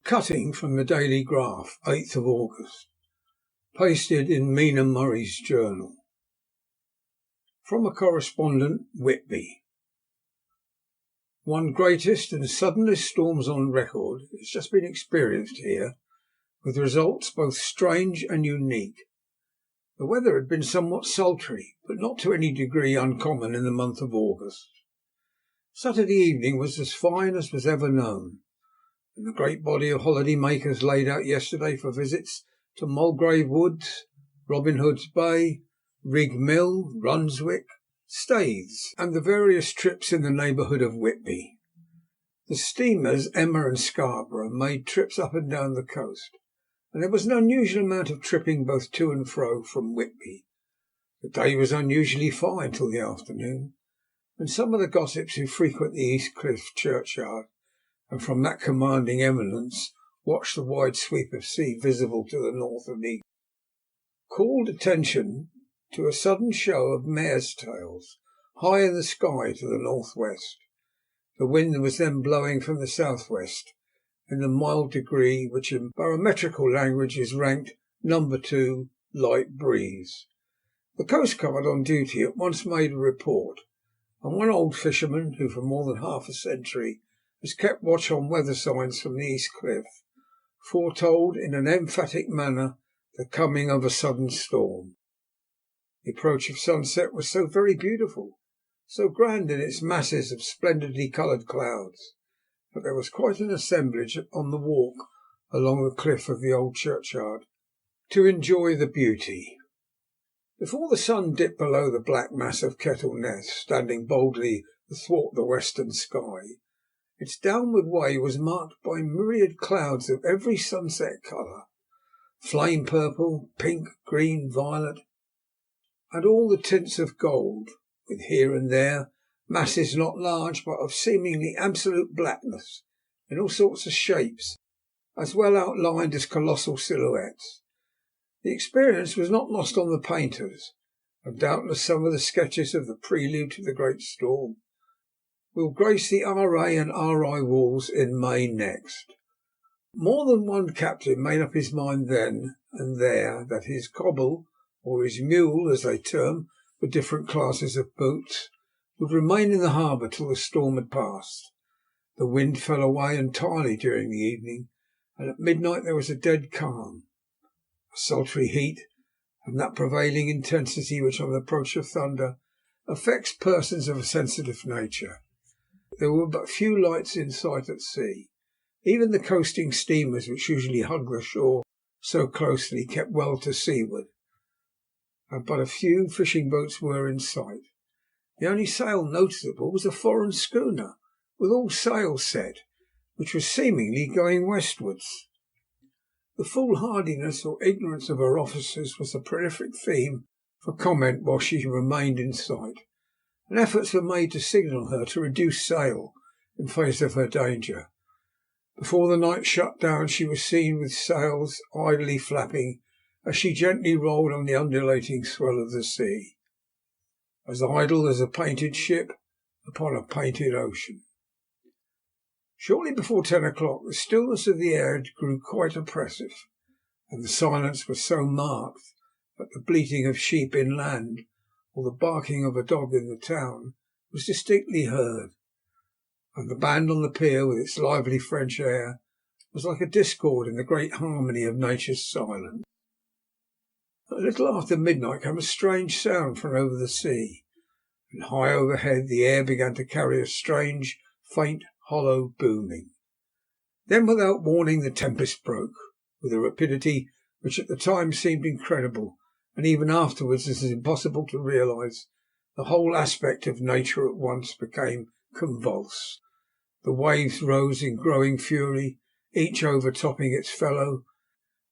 Cutting from the Daily Graph, 8th of August. Pasted in Mina Murray's journal. From a correspondent, Whitby. One greatest and suddenest storms on record has just been experienced here, with results both strange and unique. The weather had been somewhat sultry, but not to any degree uncommon in the month of August. Saturday evening was as fine as was ever known, and the great body of holiday makers laid out yesterday for visits to Mulgrave Woods, Robin Hood's Bay, Rig Mill, Runswick, Staithes, and the various trips in the neighbourhood of Whitby. The steamers Emma and Scarborough made trips up and down the coast, and there was an unusual amount of tripping both to and fro from Whitby. The day was unusually fine till the afternoon, when some of the gossips who frequent the East Cliff churchyard and from that commanding eminence watched the wide sweep of sea visible to the north and east, called attention to a sudden show of mares' tails high in the sky to the northwest. The wind was then blowing from the southwest in the mild degree which in barometrical language is ranked number 2 light breeze. The coastguard on duty at once made a report, and one old fisherman, who for more than half a century has kept watch on weather signs from the East Cliff, foretold in an emphatic manner the coming of a sudden storm. The approach of sunset was so very beautiful, so grand in its masses of splendidly coloured clouds, that there was quite an assemblage on the walk along the cliff of the old churchyard to enjoy the beauty. Before the sun dipped below the black mass of Kettle Ness, standing boldly athwart the western sky, its downward way was marked by myriad clouds of every sunset colour, flame purple, pink, green, violet, and all the tints of gold, with here and there masses not large but of seemingly absolute blackness, in all sorts of shapes, as well outlined as colossal silhouettes. The experience was not lost on the painters, and doubtless some of the sketches of the prelude to the great storm will grace the R.A. and R.I. walls in May next. More than one captain made up his mind then and there that his cobble, or his mule as they term the different classes of boats, would remain in the harbour till the storm had passed. The wind fell away entirely during the evening, and at midnight there was a dead calm. A sultry heat, and that prevailing intensity which on the approach of thunder affects persons of a sensitive nature. There were but few lights in sight at sea. Even the coasting steamers, which usually hug the shore so closely, kept well to seaward, and but a few fishing boats were in sight. The only sail noticeable was a foreign schooner, with all sails set, which was seemingly going westwards. The foolhardiness or ignorance of her officers was the prolific theme for comment while she remained in sight, and efforts were made to signal her to reduce sail in face of her danger. Before the night shut down she was seen with sails idly flapping as she gently rolled on the undulating swell of the sea, as idle as a painted ship upon a painted ocean. Shortly before 10 o'clock the stillness of the air grew quite oppressive, and the silence was so marked that the bleating of sheep inland or the barking of a dog in the town was distinctly heard, and the band on the pier with its lively French air was like a discord in the great harmony of nature's silence. A little after midnight came a strange sound from over the sea, and high overhead the air began to carry a strange, faint, hollow booming. Then without warning the tempest broke, with a rapidity which at the time seemed incredible, and even afterwards as impossible to realise. The whole aspect of nature at once became convulsed. The waves rose in growing fury, each overtopping its fellow,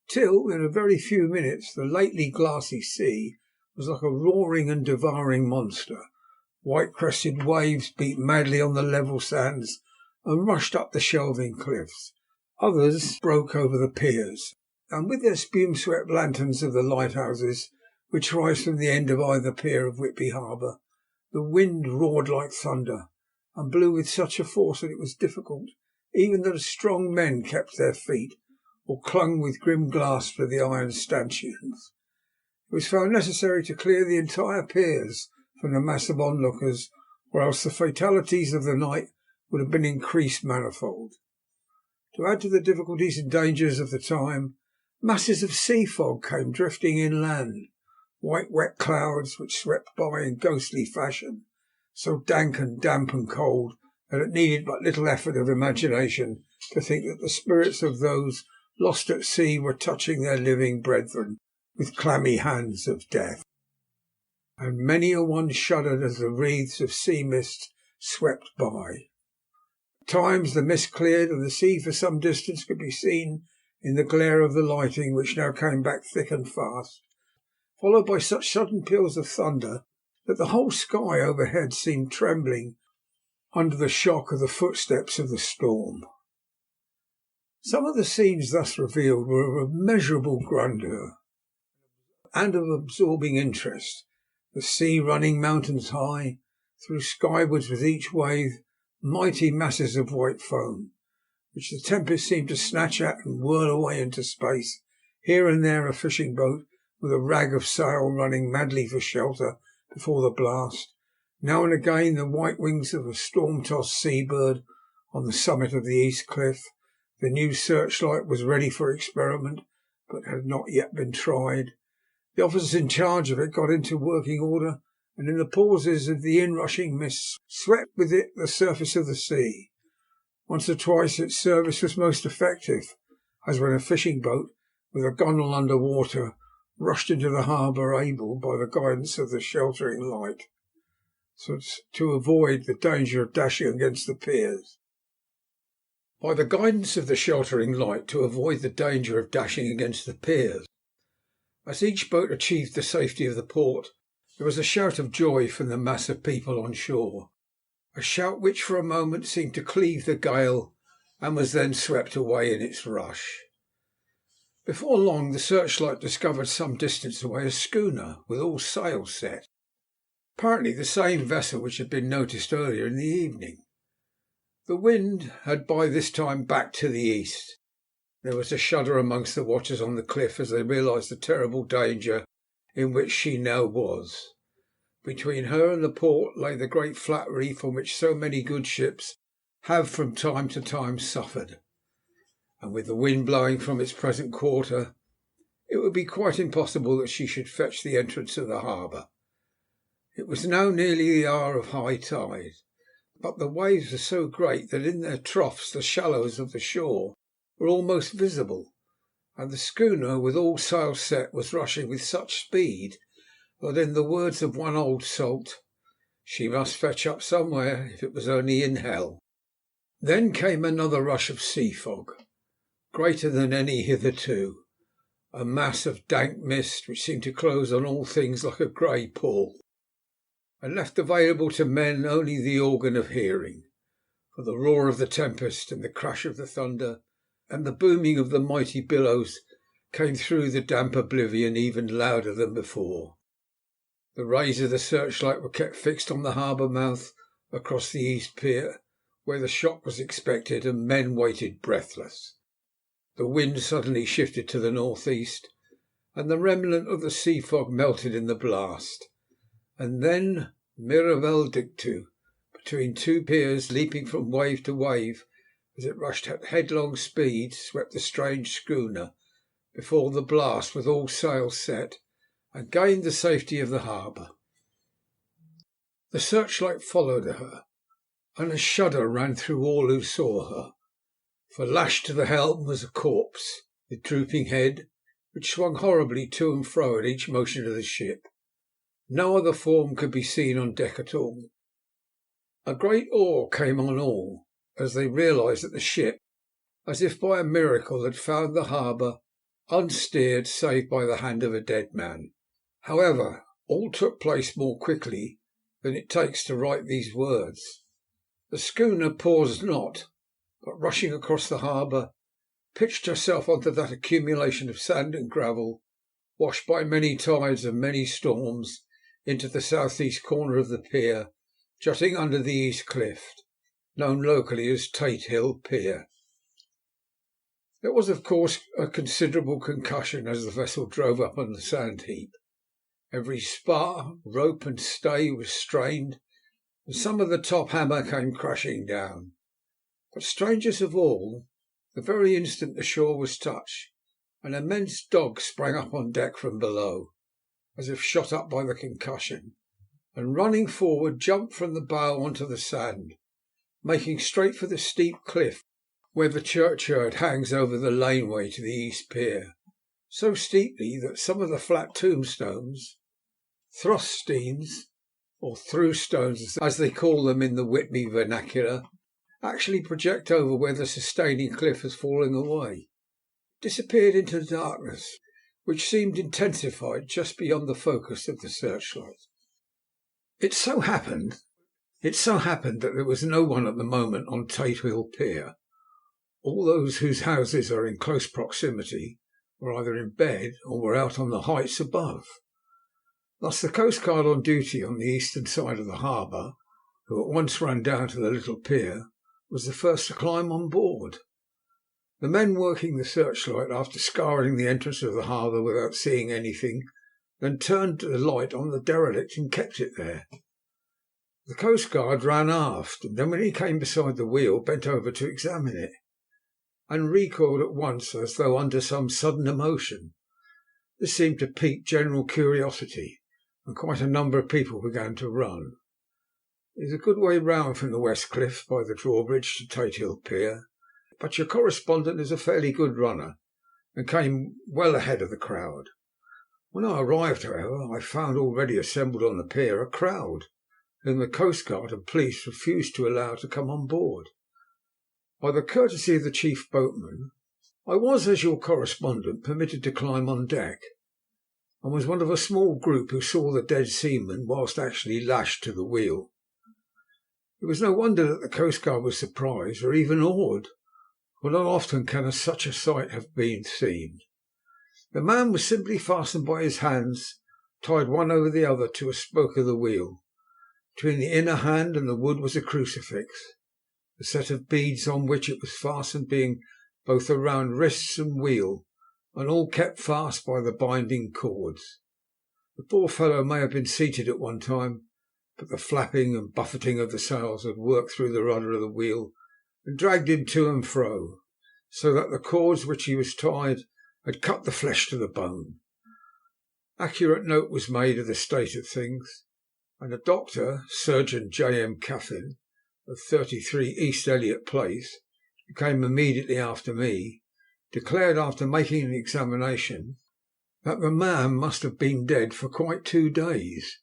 till in a very few minutes the lately glassy sea was like a roaring and devouring monster. White-crested waves beat madly on the level sands and rushed up the shelving cliffs. Others broke over the piers, and with their spume-swept lanterns of the lighthouses, which rise from the end of either pier of Whitby harbour, the wind roared like thunder, and blew with such a force that it was difficult, even the strong men kept their feet, or clung with grim grasp to the iron stanchions. It was found necessary to clear the entire piers from the mass of onlookers, or else the fatalities of the night would have been increased manifold. To add to the difficulties and dangers of the time, masses of sea fog came drifting inland, white wet clouds which swept by in ghostly fashion, so dank and damp and cold that it needed but little effort of imagination to think that the spirits of those lost at sea were touching their living brethren with clammy hands of death. And many a one shuddered as the wreaths of sea mist swept by. At times the mist cleared, and the sea for some distance could be seen in the glare of the lighting, which now came back thick and fast, followed by such sudden peals of thunder that the whole sky overhead seemed trembling under the shock of the footsteps of the storm. Some of the scenes thus revealed were of immeasurable grandeur and of absorbing interest, the sea running mountains high, through skywards with each wave mighty masses of white foam, which the tempest seemed to snatch at and whirl away into space, here and there a fishing boat with a rag of sail running madly for shelter before the blast, now and again the white wings of a storm-tossed sea-bird on the summit of the east cliff. The new searchlight was ready for experiment, but had not yet been tried. The officers in charge of it got into working order, and in the pauses of the inrushing mist swept with it the surface of the sea. Once or twice its service was most effective, as when a fishing boat, with a gunwale under water, rushed into the harbour, able, by the guidance of the sheltering light, so to avoid the danger of dashing against the piers. By the guidance of the sheltering light, to avoid the danger of dashing against the piers. As each boat achieved the safety of the port, there was a shout of joy from the mass of people on shore, a shout which for a moment seemed to cleave the gale and was then swept away in its rush. Before long the searchlight discovered some distance away a schooner with all sails set, apparently the same vessel which had been noticed earlier in the evening. The wind had by this time backed to the east. There was a shudder amongst the watchers on the cliff as they realised the terrible danger in which she now was. Between her and the port lay the great flat reef on which so many good ships have from time to time suffered, and with the wind blowing from its present quarter, it would be quite impossible that she should fetch the entrance of the harbour. It was now nearly the hour of high tide, but the waves were so great that in their troughs the shallows of the shore were almost visible, and the schooner, with all sails set, was rushing with such speed that, in the words of one old salt, she must fetch up somewhere, if it was only in hell. Then came another rush of sea fog, greater than any hitherto, a mass of dank mist which seemed to close on all things like a grey pall, and left available to men only the organ of hearing, for the roar of the tempest and the crash of the thunder and the booming of the mighty billows came through the damp oblivion even louder than before. The rays of the searchlight were kept fixed on the harbour mouth across the east pier, where the shock was expected, and men waited breathless. The wind suddenly shifted to the north-east, and the remnant of the sea fog melted in the blast, and then Miravel dictu, between two piers, leaping from wave to wave as it rushed at headlong speed, swept the strange schooner before the blast with all sails set, and gained the safety of the harbour. The searchlight followed her, and a shudder ran through all who saw her, for lashed to the helm was a corpse with drooping head, which swung horribly to and fro at each motion of the ship. No other form could be seen on deck at all. A great awe came on all as they realised that the ship, as if by a miracle, had found the harbour unsteered save by the hand of a dead man. However, all took place more quickly than it takes to write these words. The schooner paused not, but rushing across the harbour, pitched herself onto that accumulation of sand and gravel, washed by many tides and many storms, into the south-east corner of the pier, jutting under the east cliff. known locally as Tate Hill Pier. There was, of course, a considerable concussion as the vessel drove up on the sand heap. Every spar, rope and stay was strained, and some of the top hammer came crashing down. But strangest of all, the very instant the shore was touched, an immense dog sprang up on deck from below, as if shot up by the concussion, and running forward jumped from the bow onto the sand, making straight for the steep cliff where the churchyard hangs over the laneway to the east pier, so steeply that some of the flat tombstones, thruststeins, or through-stones as they call them in the Whitby vernacular, actually project over where the sustaining cliff is falling away. Disappeared into the darkness, which seemed intensified just beyond the focus of the searchlight. It so happened that there was no one at the moment on Tate Hill Pier. All those whose houses are in close proximity were either in bed or were out on the heights above. Thus the coastguard on duty on the eastern side of the harbour, who at once ran down to the little pier, was the first to climb on board. The men working the searchlight, after scouring the entrance of the harbour without seeing anything, then turned the light on the derelict and kept it there. The coastguard ran aft, and then when he came beside the wheel, bent over to examine it, and recoiled at once as though under some sudden emotion. This seemed to pique general curiosity, and quite a number of people began to run. It is a good way round from the West Cliff by the drawbridge to Tate Hill Pier, but your correspondent is a fairly good runner, and came well ahead of the crowd. When I arrived, however, I found already assembled on the pier a crowd, whom the coastguard and police refused to allow to come on board. By the courtesy of the chief boatman, I was, as your correspondent, permitted to climb on deck, and was one of a small group who saw the dead seaman whilst actually lashed to the wheel. It was no wonder that the coastguard was surprised, or even awed, for not often can such a sight have been seen. The man was simply fastened by his hands, tied one over the other to a spoke of the wheel. Between the inner hand and the wood was a crucifix, the set of beads on which it was fastened being both around wrists and wheel, and all kept fast by the binding cords. The poor fellow may have been seated at one time, but the flapping and buffeting of the sails had worked through the rudder of the wheel and dragged him to and fro, so that the cords which he was tied had cut the flesh to the bone. Accurate note was made of the state of things, and a doctor, Surgeon J.M. Caffin, of 33 East Elliot Place, who came immediately after me, declared after making an examination that the man must have been dead for quite 2 days.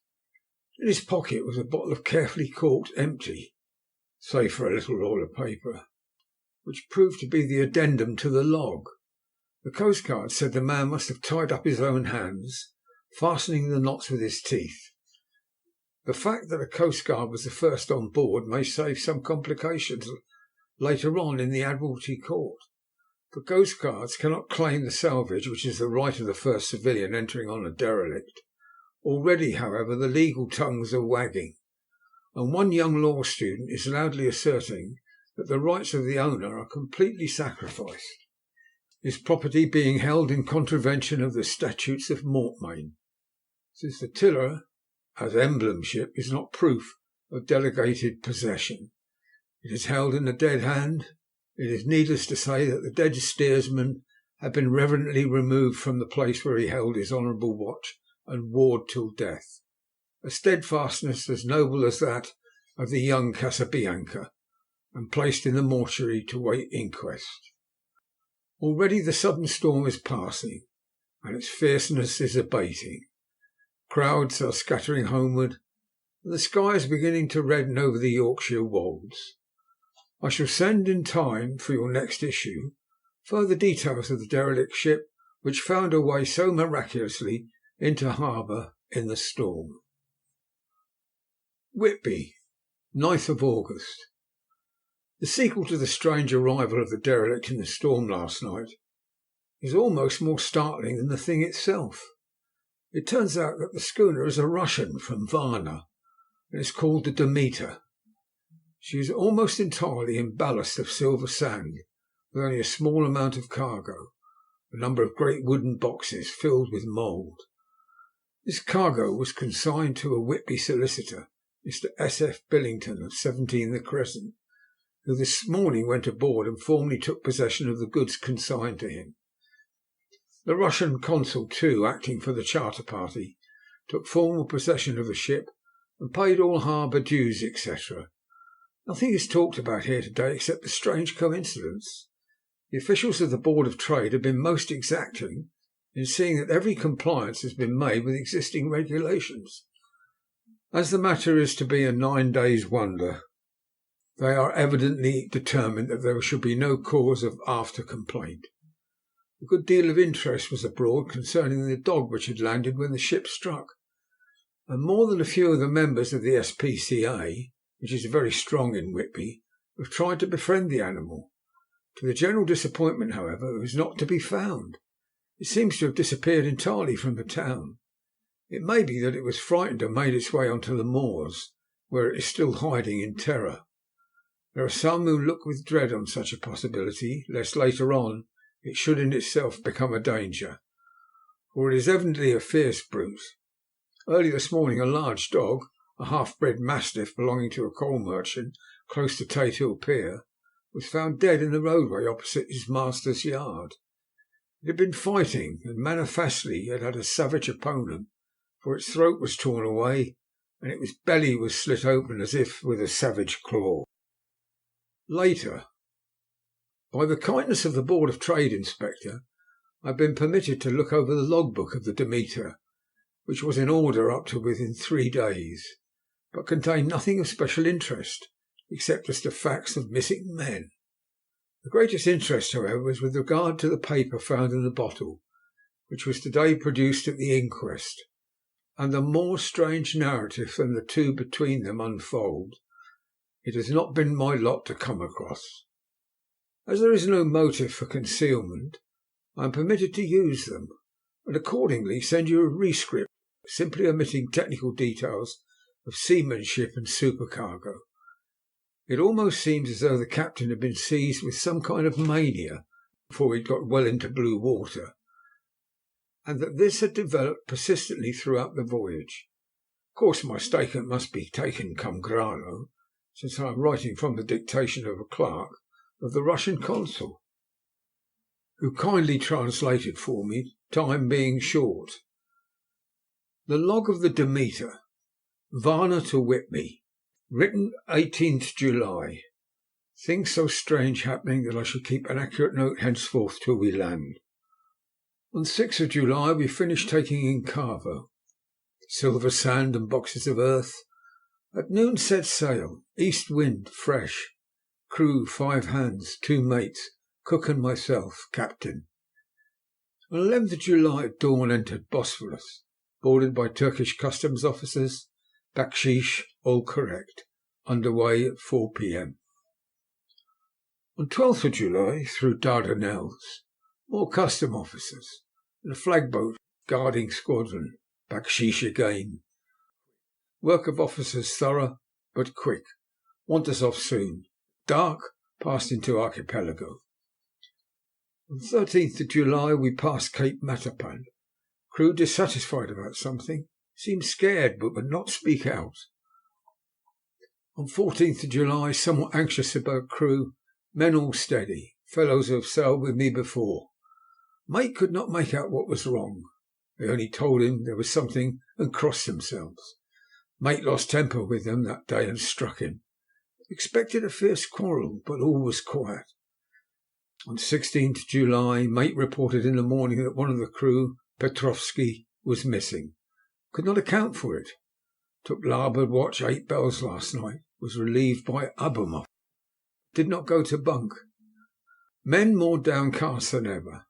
In his pocket was a bottle of carefully corked empty, save for a little roll of paper, which proved to be the addendum to the log. The coastguard said the man must have tied up his own hands, fastening the knots with his teeth. The fact that a coastguard was the first on board may save some complications later on in the Admiralty Court, for coastguards cannot claim the salvage, which is the right of the first civilian entering on a derelict. Already, however, the legal tongues are wagging, and one young law student is loudly asserting that the rights of the owner are completely sacrificed, his property being held in contravention of the statutes of Mortmain, since the tiller, as emblemship, is not proof of delegated possession. It is held in a dead hand. It is needless to say that the dead steersman had been reverently removed from the place where he held his honourable watch and ward till death, a steadfastness as noble as that of the young Casabianca, and placed in the mortuary to wait inquest. Already the sudden storm is passing, and its fierceness is abating. Crowds are scattering homeward, and the sky is beginning to redden over the Yorkshire wolds. I shall send in time for your next issue further details of the derelict ship which found her way so miraculously into harbour in the storm. Whitby, 9th of August. The sequel to the strange arrival of the derelict in the storm last night is almost more startling than the thing itself. It turns out that the schooner is a Russian from Varna, and is called the Demeter. She was almost entirely in ballast of silver sand, with only a small amount of cargo, a number of great wooden boxes filled with mould. This cargo was consigned to a Whitby solicitor, Mr. S.F. Billington of 17 the Crescent, who this morning went aboard and formally took possession of the goods consigned to him. The Russian consul, too, acting for the charter party, took formal possession of the ship and paid all harbour dues, etc. Nothing is talked about here today except the strange coincidence. The officials of the Board of Trade have been most exacting in seeing that every compliance has been made with existing regulations. As the matter is to be a 9 days' wonder, they are evidently determined that there should be no cause of after complaint. A good deal of interest was abroad concerning the dog which had landed when the ship struck, and more than a few of the members of the S.P.C.A., which is very strong in Whitby, have tried to befriend the animal. To the general disappointment, however, it was not to be found. It seems to have disappeared entirely from the town. It may be that it was frightened and made its way onto the moors, where it is still hiding in terror. There are some who look with dread on such a possibility, lest later on it should in itself become a danger, for it is evidently a fierce brute. Early this morning a large dog, a half-bred mastiff belonging to a coal merchant close to Tate Hill Pier, was found dead in the roadway opposite his master's yard. It had been fighting, and manifestly it had a savage opponent, for its throat was torn away, and its belly was slit open as if with a savage claw. Later, by the kindness of the Board of Trade Inspector, I have been permitted to look over the logbook of the Demeter, which was in order up to within 3 days, but contained nothing of special interest, except as to facts of missing men. The greatest interest, however, was with regard to the paper found in the bottle, which was today produced at the inquest, and a more strange narrative than the two between them unfold it has not been my lot to come across. As there is no motive for concealment, I am permitted to use them, and accordingly send you a rescript, simply omitting technical details of seamanship and supercargo. It almost seems as though the captain had been seized with some kind of mania before he had got well into blue water, and that this had developed persistently throughout the voyage. Of course, my statement must be taken cum grano, since I am writing from the dictation of a clerk of the Russian consul, who kindly translated for me, time being short. The log of the Demeter, Varna to Whitby, written 18th July. Things so strange happening that I shall keep an accurate note henceforth till we land. On 6th of July we finished taking in cargo, silver sand and boxes of earth. At noon set sail, east wind, fresh. Crew 5 hands, 2 mates, cook and myself, captain. On 11th of July at dawn entered Bosphorus, boarded by Turkish customs officers, baksheesh all correct, under way at 4 p.m. On 12th of July through Dardanelles, more custom officers, and a flagboat guarding squadron, baksheesh again. Work of officers thorough, but quick. Want us off soon. Dark, passed into archipelago. On 13th of July we passed Cape Matapan. Crew dissatisfied about something. Seemed scared, but would not speak out. On 14th of July, somewhat anxious about crew. Men all steady. Fellows who have sailed with me before. Mate could not make out what was wrong. They only told him there was something and crossed themselves. Mate lost temper with them that day and struck him. Expected a fierce quarrel, but all was quiet. On 16th July, mate reported in the morning that one of the crew, Petrovsky, was missing. Could not account for it. Took larboard watch 8 bells last night. Was relieved by Abumov. Did not go to bunk. Men more downcast than ever.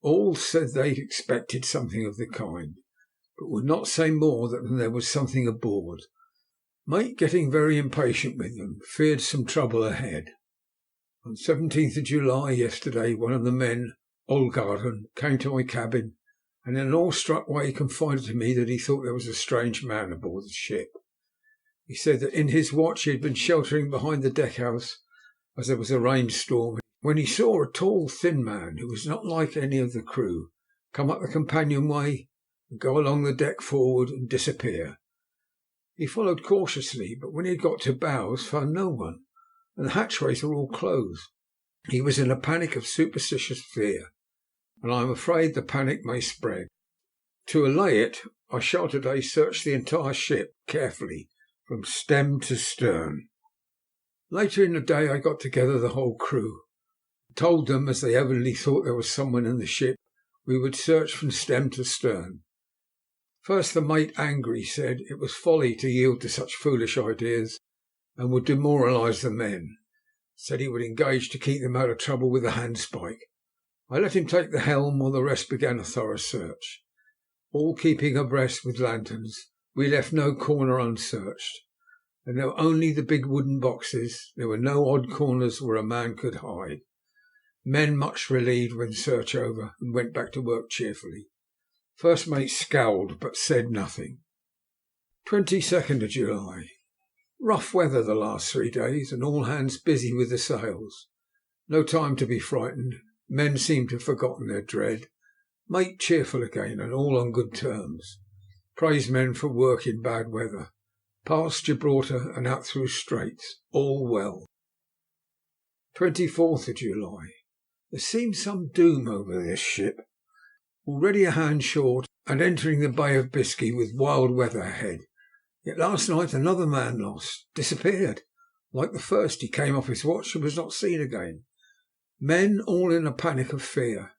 All said they expected something of the kind, but would not say more than there was something aboard. Mate getting very impatient with them, feared some trouble ahead. On 17th of July, yesterday, one of the men, Olgarden, came to my cabin and in an awestruck way confided to me that he thought there was a strange man aboard the ship. He said that in his watch he had been sheltering behind the deckhouse as there was a rainstorm, when he saw a tall, thin man, who was not like any of the crew, come up the companionway and go along the deck forward and disappear. He followed cautiously, but when he had got to bows found no one, and the hatchways were all closed. He was in a panic of superstitious fear, and I am afraid the panic may spread. To allay it, I shall today search the entire ship carefully from stem to stern. Later in the day I got together the whole crew, told them, as they evidently thought there was someone in the ship, we would search from stem to stern. First the mate, angry, said it was folly to yield to such foolish ideas and would demoralise the men. Said he would engage to keep them out of trouble with the handspike. I let him take the helm while the rest began a thorough search. All keeping abreast with lanterns, we left no corner unsearched, and there were only the big wooden boxes. There were no odd corners where a man could hide. Men much relieved when search over, and went back to work cheerfully. First mate scowled, but said nothing. 22nd of July. Rough weather the last 3 days, and all hands busy with the sails. No time to be frightened. Men seem to have forgotten their dread. Mate cheerful again, and all on good terms. Praise men for work in bad weather. Past Gibraltar and out through straits. All well. 24th of July. There seems some doom over this ship. Already a hand short, and entering the Bay of Biscay with wild weather ahead. Yet last night another man lost. Disappeared. Like the first, he came off his watch and was not seen again. Men all in a panic of fear.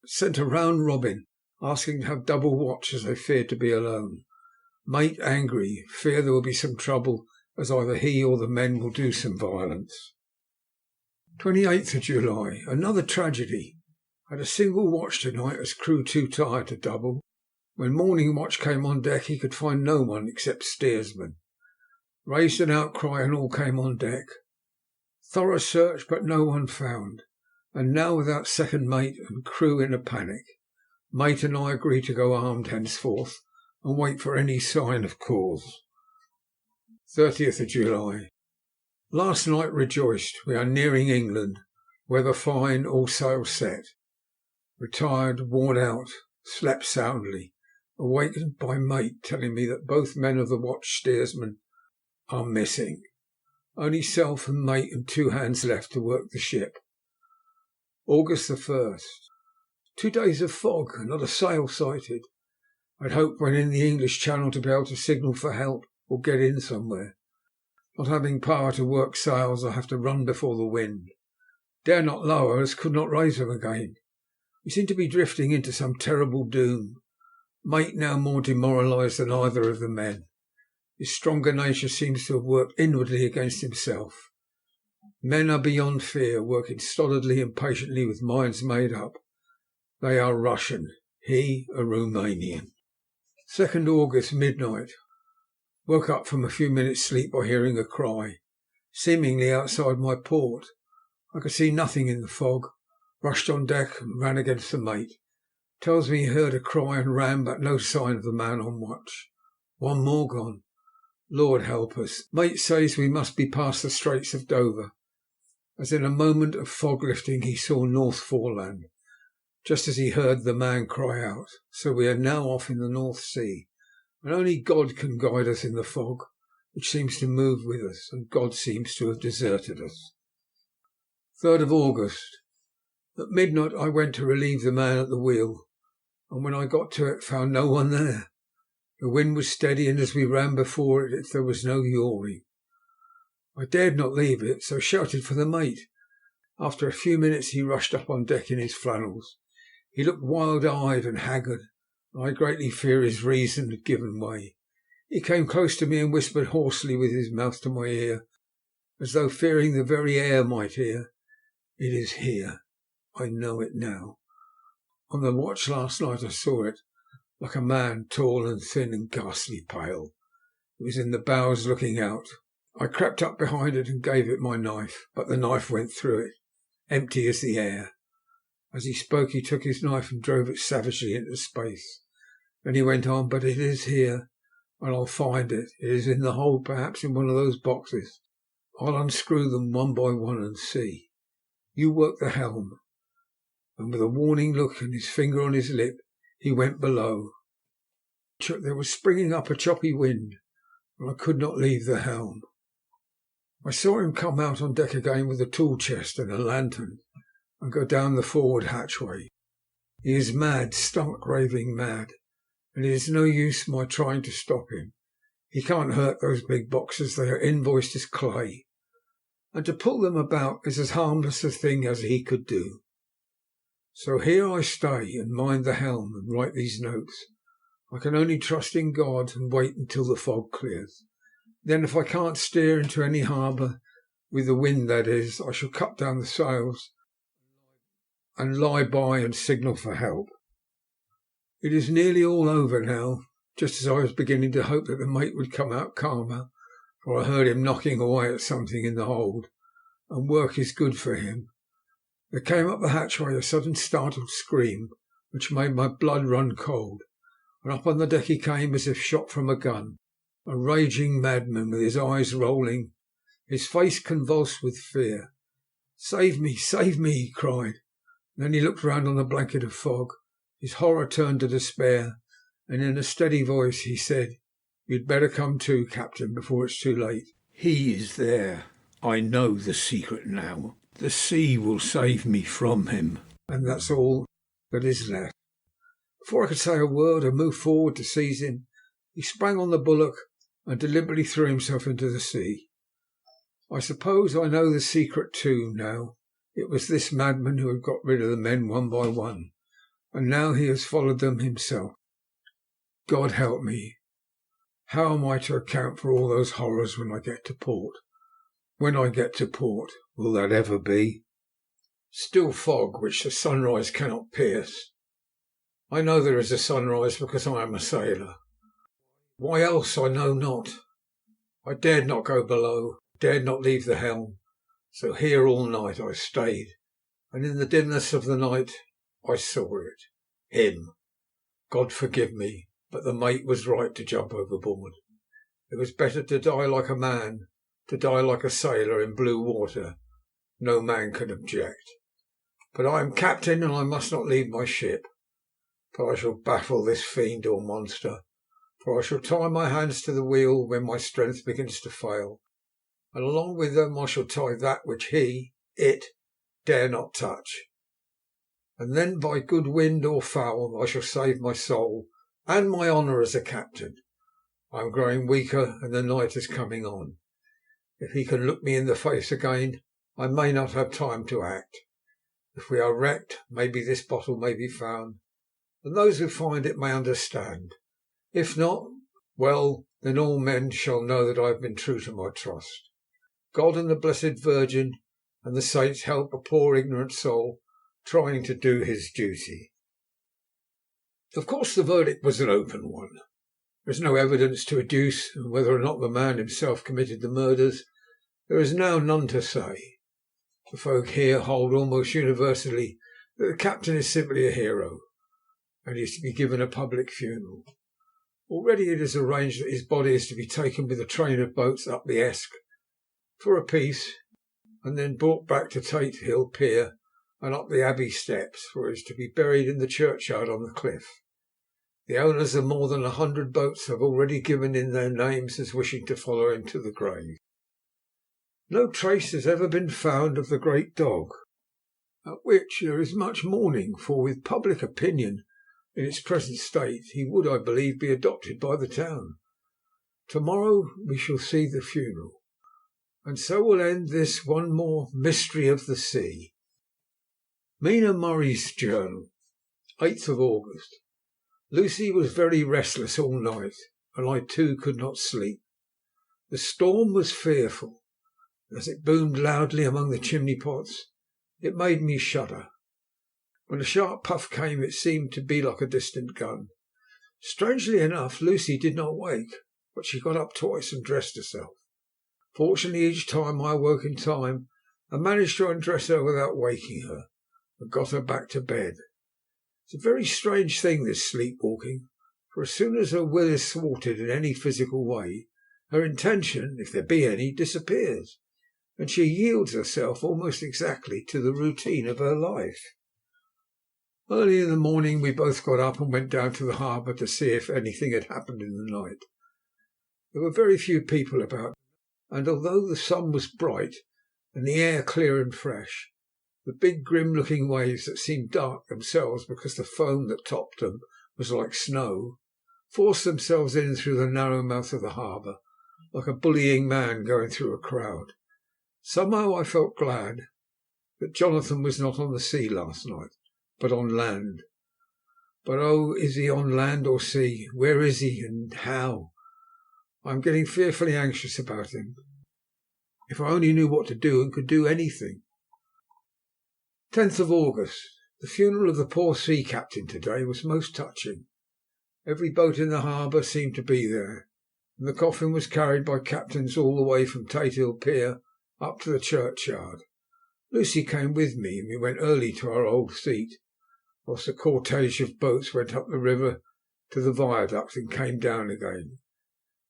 Sent a round robin, asking to have double watch as they feared to be alone. Mate angry, fear there will be some trouble, as either he or the men will do some violence. 28th of July. Another tragedy. Had a single watch tonight, as crew too tired to double. When morning watch came on deck he could find no one except steersman. Raised an outcry and all came on deck. Thorough search, but no one found, and now without second mate and crew in a panic. Mate and I agreed to go armed henceforth and wait for any sign of cause. 30th of July. Last night rejoiced. We are nearing England. Weather fine, all sails set. Retired, worn out, slept soundly. Awakened by mate telling me that both men of the watch steersman are missing. Only self and mate and 2 hands left to work the ship. August the 1st. 2 days of fog and not a sail sighted. I'd hoped when in the English Channel to be able to signal for help or get in somewhere. Not having power to work sails, I have to run before the wind. Dare not lower, as could not raise them again. We seem to be drifting into some terrible doom. Mate now more demoralised than either of the men. His stronger nature seems to have worked inwardly against himself. Men are beyond fear, working stolidly and patiently with minds made up. They are Russian, he a Romanian. 2nd August, midnight. Woke up from a few minutes' sleep by hearing a cry, seemingly outside my port. I could see nothing in the fog. Rushed on deck and ran against the mate. Tells me he heard a cry and ran, but no sign of the man on watch. 1 more gone. Lord help us. Mate says we must be past the Straits of Dover. As in a moment of fog lifting he saw North Foreland, just as he heard the man cry out. So we are now off in the North Sea, and only God can guide us in the fog, which seems to move with us, and God seems to have deserted us. 3rd of August. At midnight I went to relieve the man at the wheel, and when I got to it found no one there. The wind was steady, and as we ran before it there was no yawing. I dared not leave it, so shouted for the mate. After a few minutes he rushed up on deck in his flannels. He looked wild-eyed and haggard, and I greatly fear his reason had given way. He came close to me and whispered hoarsely with his mouth to my ear, as though fearing the very air might hear. It is here. I know it now. On the watch last night I saw it, like a man, tall and thin and ghastly pale. It was in the bows looking out. I crept up behind it and gave it my knife, but the knife went through it, empty as the air. As he spoke he took his knife and drove it savagely into space. Then he went on, but it is here. and I'll find it. It is in the hold, perhaps in one of those boxes. I'll unscrew them one by one and see. You work the helm." And with a warning look and his finger on his lip, he went below. There was springing up a choppy wind, and I could not leave the helm. I saw him come out on deck again with a tool chest and a lantern, and go down the forward hatchway. He is mad, stark raving mad, and it is no use my trying to stop him. He can't hurt those big boxes, they are invoiced as clay, and to pull them about is as harmless a thing as he could do. So here I stay and mind the helm and write these notes. I can only trust in God and wait until the fog clears. Then if I can't steer into any harbour, with the wind that is, I shall cut down the sails and lie by and signal for help. It is nearly all over now, just as I was beginning to hope that the mate would come out calmer, for I heard him knocking away at something in the hold, and work is good for him. There came up the hatchway a sudden startled scream, which made my blood run cold, and up on the deck he came as if shot from a gun, a raging madman with his eyes rolling, his face convulsed with fear. "Save me, save me!" he cried. And then he looked round on the blanket of fog. His horror turned to despair, and in a steady voice he said, "You'd better come to, Captain, before it's too late. He is there. I know the secret now. The sea will save me from him, and that's all that is left." Before I could say a word or move forward to seize him, he sprang on the bulwark and deliberately threw himself into the sea. I suppose I know the secret too now. It was this madman who had got rid of the men one by one, and now he has followed them himself. God help me! How am I to account for all those horrors when I get to port? When I get to port, will that ever be? Still fog which the sunrise cannot pierce. I know there is a sunrise because I am a sailor. Why else I know not. I dared not go below, dared not leave the helm, so here all night I stayed, and in the dimness of the night I saw it. Him. God forgive me, but the mate was right to jump overboard. It was better to die like a man, to die like a sailor in blue water. No man can object. But I am captain, and I must not leave my ship. But I shall baffle this fiend or monster, for I shall tie my hands to the wheel when my strength begins to fail, and along with them I shall tie that which it, dare not touch. And then by good wind or foul I shall save my soul and my honour as a captain. I am growing weaker, and the night is coming on. If he can look me in the face again, I may not have time to act. If we are wrecked, maybe this bottle may be found, and those who find it may understand. If not, well, then all men shall know that I have been true to my trust. God and the Blessed Virgin and the saints help a poor ignorant soul trying to do his duty. Of course the verdict was an open one. There is no evidence to adduce, and whether or not the man himself committed the murders, there is now none to say. The folk here hold almost universally that the captain is simply a hero, and he is to be given a public funeral. Already it is arranged that his body is to be taken with a train of boats up the Esk for a piece, and then brought back to Tate Hill Pier and up the Abbey steps, for it is to be buried in the churchyard on the cliff. The owners of more than 100 boats have already given in their names as wishing to follow him to the grave. No trace has ever been found of the great dog, at which there is much mourning, for with public opinion in its present state he would, I believe, be adopted by the town. Tomorrow we shall see the funeral, and so will end this one more mystery of the sea. Mina Murray's Journal, 8th of August. Lucy was very restless all night, and I too could not sleep. The storm was fearful. As it boomed loudly among the chimney pots, it made me shudder. When a sharp puff came, it seemed to be like a distant gun. Strangely enough, Lucy did not wake, but she got up twice and dressed herself. Fortunately, each time I awoke in time and managed to undress her without waking her, and got her back to bed. It's a very strange thing, this sleepwalking, For as soon as her will is thwarted in any physical way, her intention, if there be any, disappears, and she yields herself almost exactly to the routine of her life. Early in the morning we both got up and went down to the harbour to see if anything had happened in the night. There were very few people about, and although the sun was bright and the air clear and fresh, the big grim-looking waves that seemed dark themselves because the foam that topped them was like snow, forced themselves in through the narrow mouth of the harbour, like a bullying man going through a crowd. Somehow I felt glad that Jonathan was not on the sea last night, but on land. But oh, is he on land or sea? Where is he, and how? I am getting fearfully anxious about him. If I only knew what to do and could do anything. 10th of August. The funeral of the poor sea captain today was most touching. Every boat in the harbour seemed to be there, and the coffin was carried by captains all the way from Tathill Pier up to the churchyard. Lucy came with me, and we went early to our old seat, whilst a cortege of boats went up the river to the viaduct and came down again.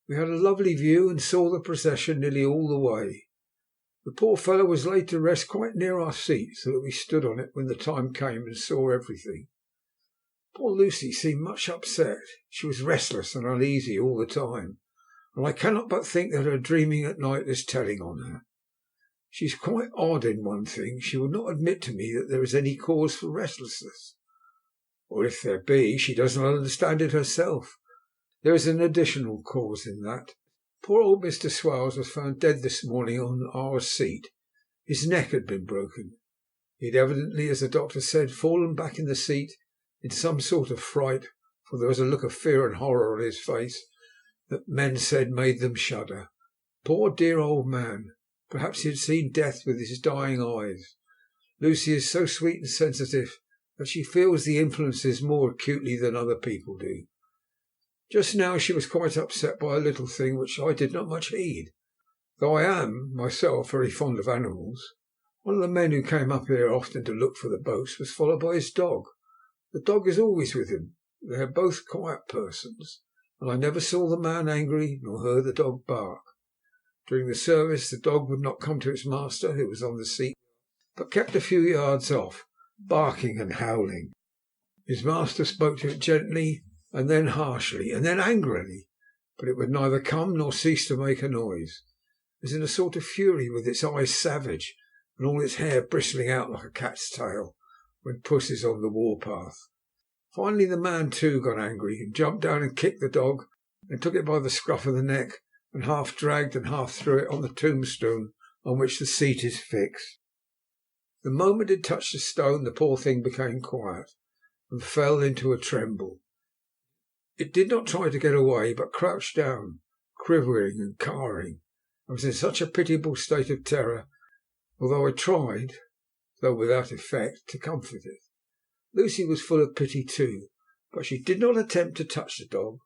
We had a lovely view and saw the procession nearly all the way. The poor fellow was laid to rest quite near our seat, so that we stood on it when the time came and saw everything. Poor Lucy seemed much upset. She was restless and uneasy all the time, and I cannot but think that her dreaming at night is telling on her. She is quite odd in one thing. She will not admit to me that there is any cause for restlessness, or if there be, she does not understand it herself. There is an additional cause in that. Poor old Mr. Swales was found dead this morning on our seat. His neck had been broken. He had evidently, as the doctor said, fallen back in the seat in some sort of fright, for there was a look of fear and horror on his face that men said made them shudder. Poor dear old man! Perhaps he had seen death with his dying eyes. Lucy is so sweet and sensitive that she feels the influences more acutely than other people do. Just now she was quite upset by a little thing which I did not much heed, though I am myself very fond of animals. One of the men who came up here often to look for the boats was followed by his dog. The dog is always with him. They are both quiet persons, and I never saw the man angry nor heard the dog bark. During the service the dog would not come to its master, who was on the seat, but kept a few yards off, barking and howling. His master spoke to it gently, and then harshly, and then angrily, but it would neither come nor cease to make a noise. It was in a sort of fury, with its eyes savage, and all its hair bristling out like a cat's tail, when puss is on the warpath. Finally the man too got angry, and jumped down and kicked the dog, and took it by the scruff of the neck, and half dragged and half threw it on the tombstone on which the seat is fixed. The moment it touched the stone the poor thing became quiet, and fell into a tremble. It did not try to get away, but crouched down, quivering and cowering, and was in such a pitiable state of terror, although I tried, though without effect, to comfort it. Lucy was full of pity too, but she did not attempt to touch the dog,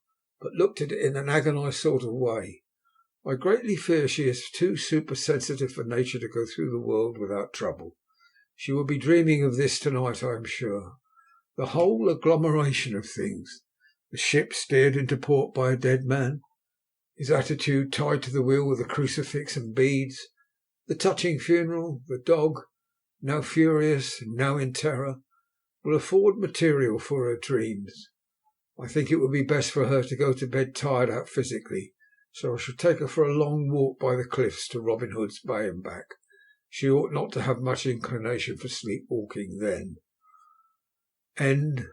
but looked at it in an agonized sort of way. I greatly fear she is too supersensitive for nature to go through the world without trouble. She will be dreaming of this tonight, I am sure. The whole agglomeration of things. The ship steered into port by a dead man, his attitude tied to the wheel with a crucifix and beads, the touching funeral, the dog, now furious and now in terror, will afford material for her dreams. I think it would be best for her to go to bed tired out physically, so I shall take her for a long walk by the cliffs to Robin Hood's Bay and back. She ought not to have much inclination for sleep-walking then. End